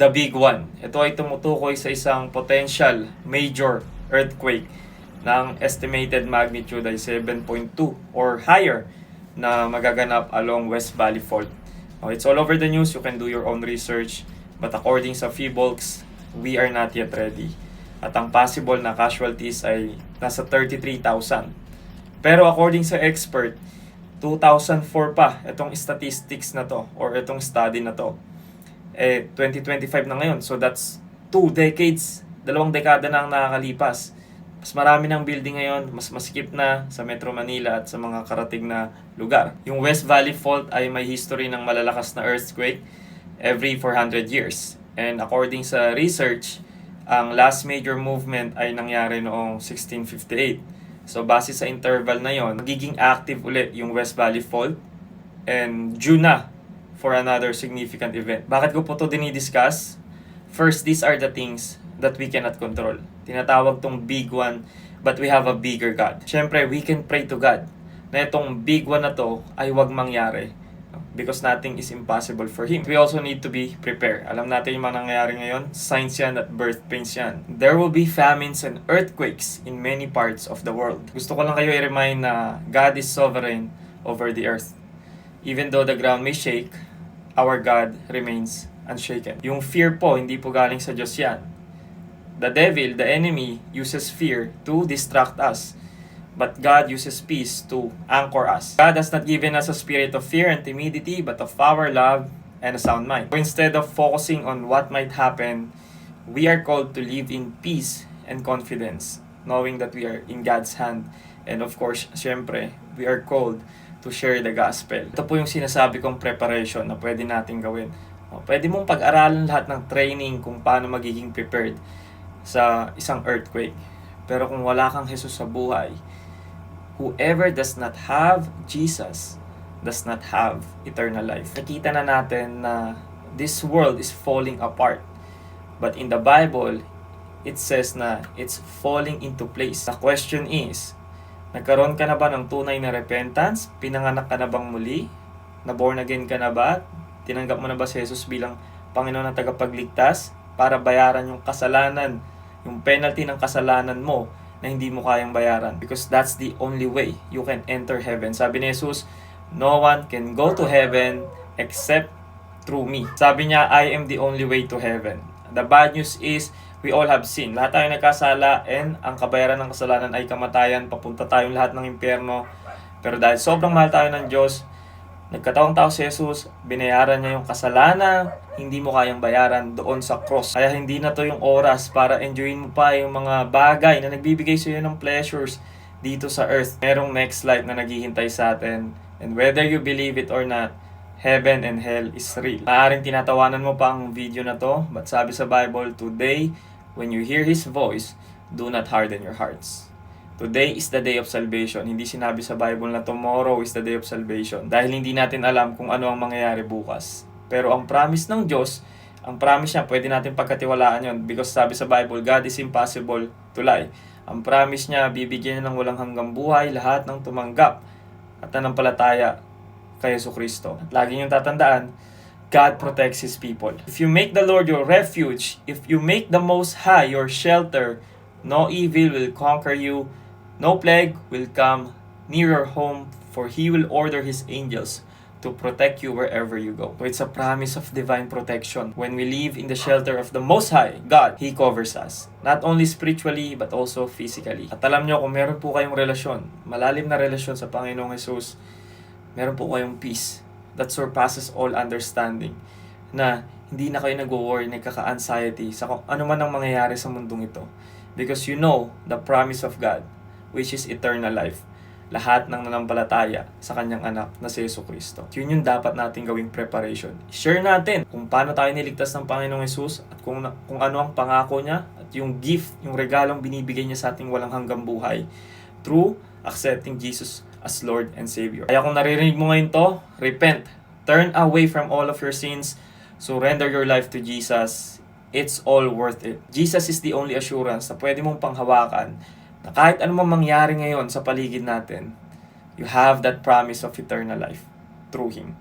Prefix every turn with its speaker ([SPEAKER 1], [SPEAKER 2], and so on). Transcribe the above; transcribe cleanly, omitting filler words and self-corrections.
[SPEAKER 1] the big one. Ito ay tumutukoy sa isang potential major earthquake ng estimated magnitude ay 7.2 or higher na magaganap along West Valley Fault. It's all over the news. You can do your own research. But according sa PHIVOLCS, we are not yet ready. At ang possible na casualties ay nasa 33,000. Pero according sa expert, 2004 pa itong statistics na to or itong study na to. 2025 na ngayon. So that's 2 decades, 2 dekada na ang nakakalipas. Mas marami ng building ngayon, mas masikip na sa Metro Manila at sa mga karating na lugar. Yung West Valley Fault ay may history ng malalakas na earthquake every 400 years. And according sa research, ang last major movement ay nangyari noong 1658. So base sa interval na yon, magiging active ulit yung West Valley Fault and due na for another significant event. Bakit ko po ito dinidiscuss? First, these are the things that we cannot control. Tinatawag tong big one, but we have a bigger God. Siyempre, we can pray to God na itong big one na to ay wag mangyari because nothing is impossible for Him. We also need to be prepared. Alam natin yung mga nangyayari ngayon, signs yan at birth pains yan. There will be famines and earthquakes in many parts of the world. Gusto ko lang kayo i-remind na God is sovereign over the earth. Even though the ground may shake, our God remains unshaken. Yung fear po, hindi po galing sa Diyos yan. The devil, the enemy, uses fear to distract us. But God uses peace to anchor us. God has not given us a spirit of fear and timidity, but of power, love, and a sound mind. So instead of focusing on what might happen, we are called to live in peace and confidence, knowing that we are in God's hand. And of course, syempre, we are called to share the gospel. Ito po yung sinasabi kong preparation na pwede natin gawin. Pwede mong pag-aralan lahat ng training kung paano magiging prepared sa isang earthquake. Pero kung wala kang Jesus sa buhay, whoever does not have Jesus does not have eternal life. Nakita na natin na this world is falling apart. But in the Bible, it says na it's falling into place. The question is, nagkaroon ka na ba ng tunay na repentance? Pinanganak ka na bang muli? Na born again ka na ba? Tinanggap mo na ba si Jesus bilang Panginoon at tagapagligtas para bayaran yung kasalanan, yung penalty ng kasalanan mo na hindi mo kayang bayaran? Because that's the only way you can enter heaven. Sabi ni Jesus, no one can go to heaven except through me. Sabi niya, I am the only way to heaven. The bad news is, we all have sinned. Lahat tayo nagkasala and ang kabayaran ng kasalanan ay kamatayan. Papunta tayong lahat ng impyerno. Pero dahil sobrang mahal tayo ng Diyos, nagkataong tao si Jesus, binayaran niya yung kasalanan, hindi mo kayang bayaran doon sa cross. Kaya hindi na to yung oras para enjoyin mo pa yung mga bagay na nagbibigay sa iyo ng pleasures dito sa earth. Merong next life na naghihintay sa atin. And whether you believe it or not, heaven and hell is real. Maaaring tinatawanan mo pa ang video na to, but sabi sa Bible, today, when you hear His voice, do not harden your hearts. Today is the day of salvation. Hindi sinabi sa Bible na tomorrow is the day of salvation. Dahil hindi natin alam kung ano ang mangyayari bukas. Pero ang promise ng Diyos, ang promise niya, pwede natin pagkatiwalaan yon. Because sabi sa Bible, God is impossible to lie. Ang promise niya, bibigyan niya ng walang hanggang buhay lahat ng tumanggap at nanampalataya kay Jesucristo. At lagi niyong tatandaan, God protects His people. If you make the Lord your refuge, if you make the Most High your shelter, no evil will conquer you, no plague will come near your home, for He will order His angels to protect you wherever you go. So it's a promise of divine protection. When we live in the shelter of the Most High, God, He covers us. Not only spiritually, but also physically. At alam nyo, kung meron po kayong relasyon, malalim na relasyon sa Panginoong Jesus, meron po kayong peace that surpasses all understanding. Na hindi na kayo nag-worry, nagkaka-anxiety sa kung ano man ang mangyayari sa mundong ito. Because you know the promise of God, which is eternal life. Lahat ng nanampalataya sa kanyang anak na si Jesucristo. Yun yung dapat nating gawing preparation. Share natin kung paano tayo niligtas ng Panginoong Jesus at kung ano ang pangako niya at yung gift, yung regalong binibigay niya sa ating walang hanggang buhay through accepting Jesus as Lord and Savior. Kaya kung naririnig mo ngayon to, repent. Turn away from all of your sins. Surrender your life to Jesus. It's all worth it. Jesus is the only assurance na pwede mong panghawakan na kahit ano mang mangyari ngayon sa paligid natin, you have that promise of eternal life through Him.